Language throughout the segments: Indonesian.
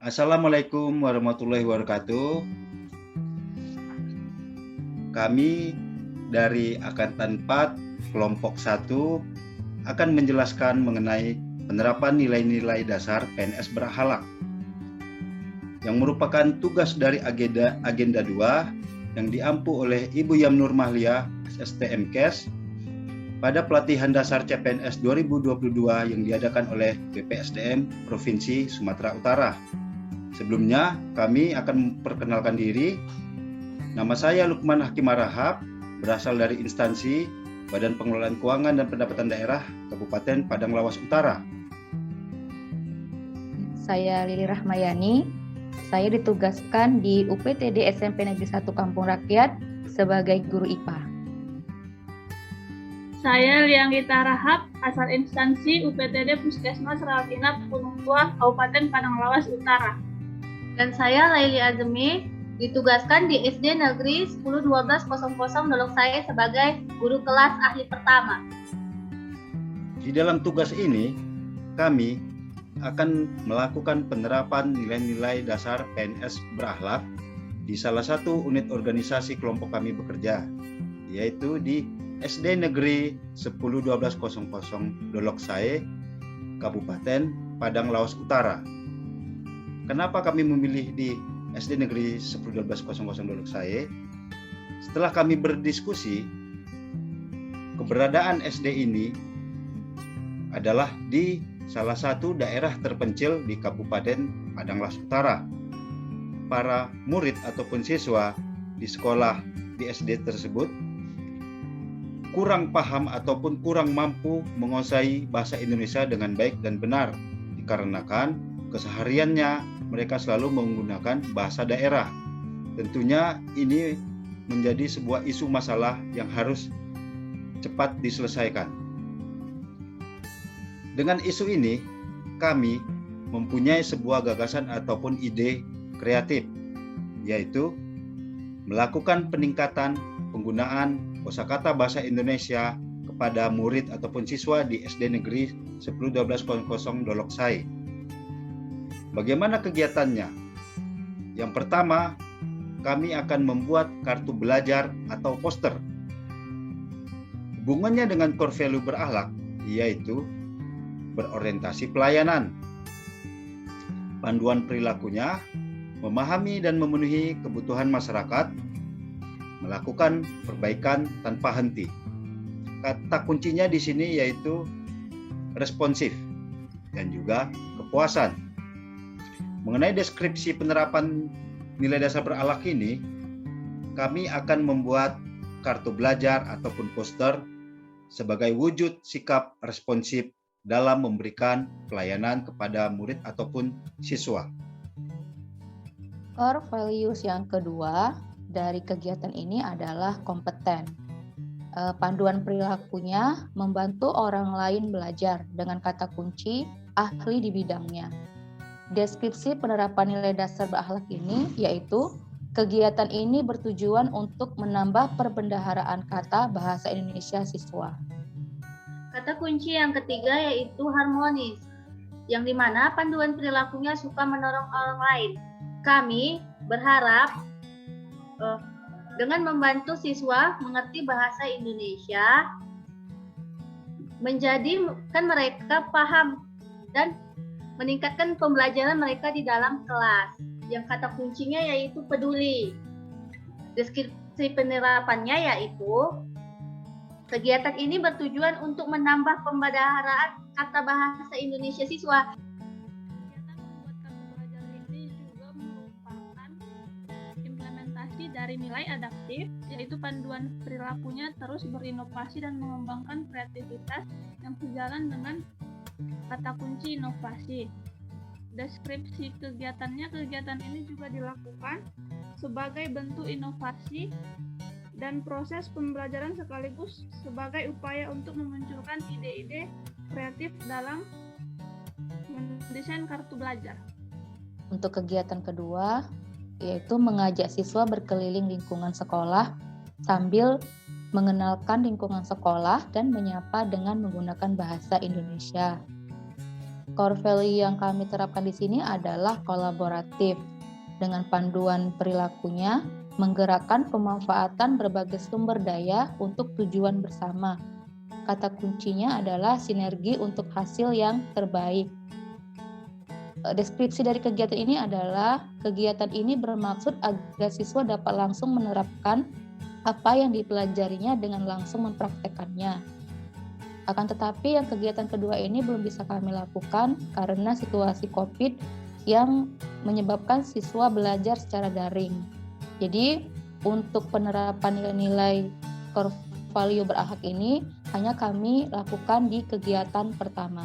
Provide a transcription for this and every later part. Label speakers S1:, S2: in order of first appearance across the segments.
S1: Assalamualaikum warahmatullahi wabarakatuh. Kami dari Angkatan 4 Kelompok 1 akan menjelaskan mengenai penerapan nilai-nilai dasar PNS berakhlak yang merupakan tugas dari agenda 2 yang diampu oleh Ibu Yamnur Mahlia, STMKes, pada pelatihan dasar CPNS 2022 yang diadakan oleh BPSDM Provinsi Sumatera Utara. Sebelumnya, kami akan memperkenalkan diri. Nama saya Lukman Hakim Arahap, berasal dari instansi Badan Pengelolaan Keuangan dan Pendapatan Daerah Kabupaten Padang Lawas Utara.
S2: Saya Lili Rahmayani. Saya ditugaskan di UPTD SMP Negeri 1 Kampung Rakyat sebagai guru IPA.
S3: Saya Lianggita Rahap, asal instansi UPTD Puskesmas Rawatina Gunung Tua, Kabupaten Padang Lawas Utara.
S4: Dan saya Laili Azmi, ditugaskan di SD Negeri 101200 Dolok Sae sebagai guru kelas ahli pertama.
S1: Di dalam tugas ini, kami akan melakukan penerapan nilai-nilai dasar PNS berakhlak di salah satu unit organisasi kelompok kami bekerja, yaitu di SD Negeri 101200 Dolok Sae, Kabupaten Padang Lawas Utara. Kenapa kami memilih di SD Negeri 101200 Dolok Sae? Setelah kami berdiskusi, keberadaan SD ini adalah di salah satu daerah terpencil di Kabupaten Padang Lawas Utara. Para murid ataupun siswa di sekolah di SD tersebut kurang paham ataupun kurang mampu menguasai bahasa Indonesia dengan baik dan benar, dikarenakan kesehariannya mereka selalu menggunakan bahasa daerah. Tentunya ini menjadi sebuah isu masalah yang harus cepat diselesaikan. Dengan isu ini, kami mempunyai sebuah gagasan ataupun ide kreatif, yaitu melakukan peningkatan penggunaan kosakata bahasa Indonesia kepada murid ataupun siswa di SD Negeri 101200 Dolok Sae. Bagaimana kegiatannya? Yang pertama, kami akan membuat kartu belajar atau poster. Hubungannya dengan core value berakhlak, yaitu berorientasi pelayanan. Panduan perilakunya, memahami dan memenuhi kebutuhan masyarakat, melakukan perbaikan tanpa henti. Kata kuncinya di sini yaitu responsif dan juga kepuasan. Mengenai deskripsi penerapan nilai dasar berakhlak ini, kami akan membuat kartu belajar ataupun poster sebagai wujud sikap responsif dalam memberikan pelayanan kepada murid ataupun siswa.
S2: Core values yang kedua dari kegiatan ini adalah kompeten. Panduan perilakunya membantu orang lain belajar dengan kata kunci ahli di bidangnya. Deskripsi penerapan nilai dasar berakhlak ini yaitu kegiatan ini bertujuan untuk menambah perbendaharaan kata bahasa Indonesia siswa.
S4: Kata kunci yang ketiga yaitu harmonis, yang dimana panduan perilakunya suka menolong orang lain. Kami berharap dengan membantu siswa mengerti bahasa Indonesia, menjadikan mereka paham dan meningkatkan pembelajaran mereka di dalam kelas. Yang kata kuncinya yaitu peduli. Deskripsi penerapannya yaitu kegiatan ini bertujuan untuk menambah pembendaharaan kata bahasa Indonesia siswa.
S3: Dari nilai adaptif, yaitu panduan perilakunya terus berinovasi dan mengembangkan kreativitas yang sejalan dengan kata kunci inovasi. Deskripsi kegiatan ini juga dilakukan sebagai bentuk inovasi dan proses pembelajaran sekaligus sebagai upaya untuk memunculkan ide-ide kreatif dalam mendesain kartu belajar.
S2: Untuk kegiatan kedua, yaitu mengajak siswa berkeliling lingkungan sekolah sambil mengenalkan lingkungan sekolah dan menyapa dengan menggunakan bahasa Indonesia. core value yang kami terapkan di sini adalah kolaboratif. Dengan panduan perilakunya, menggerakkan pemanfaatan berbagai sumber daya untuk tujuan bersama. Kata kuncinya adalah sinergi untuk hasil yang terbaik. Deskripsi dari kegiatan ini adalah kegiatan ini bermaksud agar siswa dapat langsung menerapkan apa yang dipelajarinya dengan langsung mempraktekannya. Akan tetapi yang kegiatan kedua ini belum bisa kami lakukan karena situasi COVID yang menyebabkan siswa belajar secara daring. Jadi untuk penerapan nilai-nilai core value berakhlak ini hanya kami lakukan di kegiatan pertama.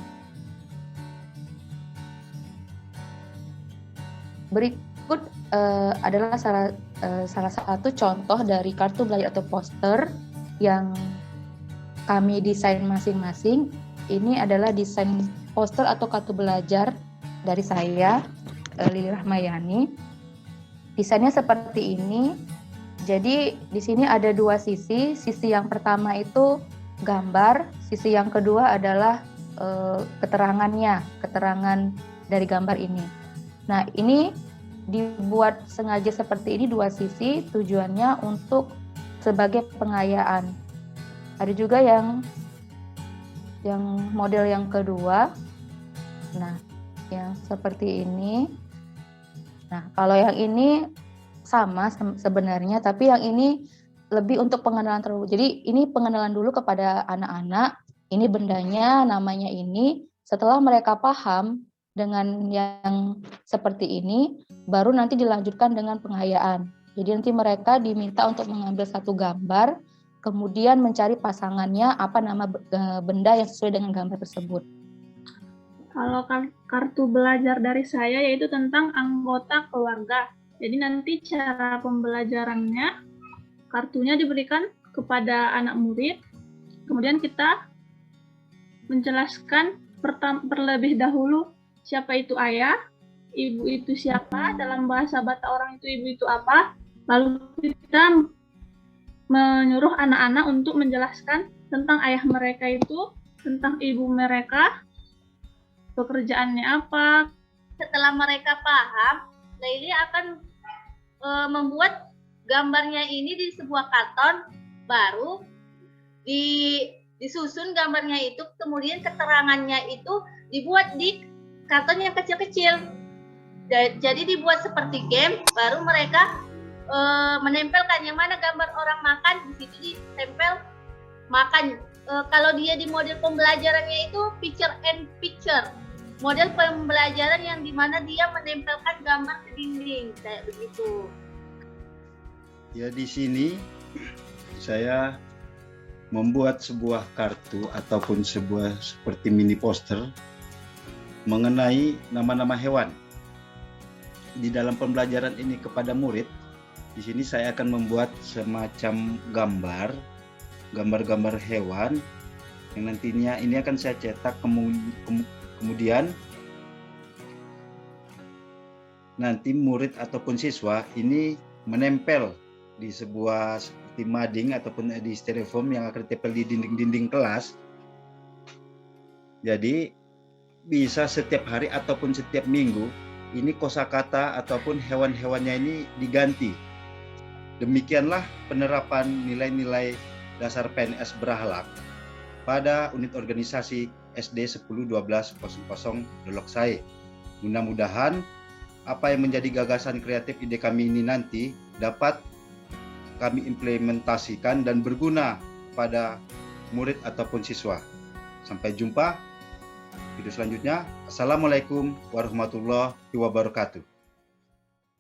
S2: Berikut adalah salah satu contoh dari kartu belajar atau poster yang kami desain masing-masing. Ini adalah desain poster atau kartu belajar dari saya, Lili Rahmayani. Desainnya seperti ini. Jadi di sini ada dua sisi. Sisi yang pertama itu gambar, sisi yang kedua adalah keterangan dari gambar ini. Nah, ini dibuat sengaja seperti ini dua sisi, tujuannya untuk sebagai pengayaan. Ada juga yang model yang kedua. Nah, yang seperti ini. Nah, kalau yang ini sama sebenarnya, tapi yang ini lebih untuk pengenalan terlalu. Jadi ini pengenalan dulu kepada anak-anak. Ini bendanya, namanya ini. Setelah mereka paham dengan yang seperti ini, baru nanti dilanjutkan dengan pengayaan. Jadi nanti mereka diminta untuk mengambil satu gambar, kemudian mencari pasangannya apa nama benda yang sesuai dengan gambar tersebut.
S3: Kalau kartu belajar dari saya yaitu tentang anggota keluarga. Jadi nanti cara pembelajarannya, kartunya diberikan kepada anak murid, kemudian kita menjelaskan terlebih dahulu siapa itu ayah, ibu itu siapa, dalam bahasa Batak orang itu ibu itu apa, lalu kita menyuruh anak-anak untuk menjelaskan tentang ayah mereka itu, tentang ibu mereka, pekerjaannya apa.
S4: Setelah mereka paham, Laili akan membuat gambarnya ini di sebuah karton, baru disusun gambarnya itu, kemudian keterangannya itu dibuat di karton yang kecil-kecil. Jadi dibuat seperti game, baru mereka menempelkan yang mana gambar orang makan, di situ ditempel makan. Kalau dia di model pembelajarannya itu picture and picture. Model pembelajaran yang dimana dia menempelkan gambar ke dinding, kayak begitu.
S1: Ya, di sini saya membuat sebuah kartu ataupun sebuah seperti mini poster mengenai nama-nama hewan. Di dalam pembelajaran ini kepada murid, di sini saya akan membuat semacam gambar-gambar hewan yang nantinya ini akan saya cetak kemudian nanti murid ataupun siswa ini menempel di sebuah seperti mading ataupun di styrofoam yang akan ditempel di dinding-dinding kelas. Jadi bisa setiap hari ataupun setiap minggu ini kosakata ataupun hewan-hewannya ini diganti. Demikianlah penerapan nilai-nilai dasar PNS berakhlak pada unit organisasi SD 10-12-00 Doloksai. Mudah-mudahan apa yang menjadi gagasan kreatif ide kami ini nanti dapat kami implementasikan dan berguna pada murid ataupun siswa. Sampai jumpa video selanjutnya. Assalamualaikum warahmatullahi wabarakatuh.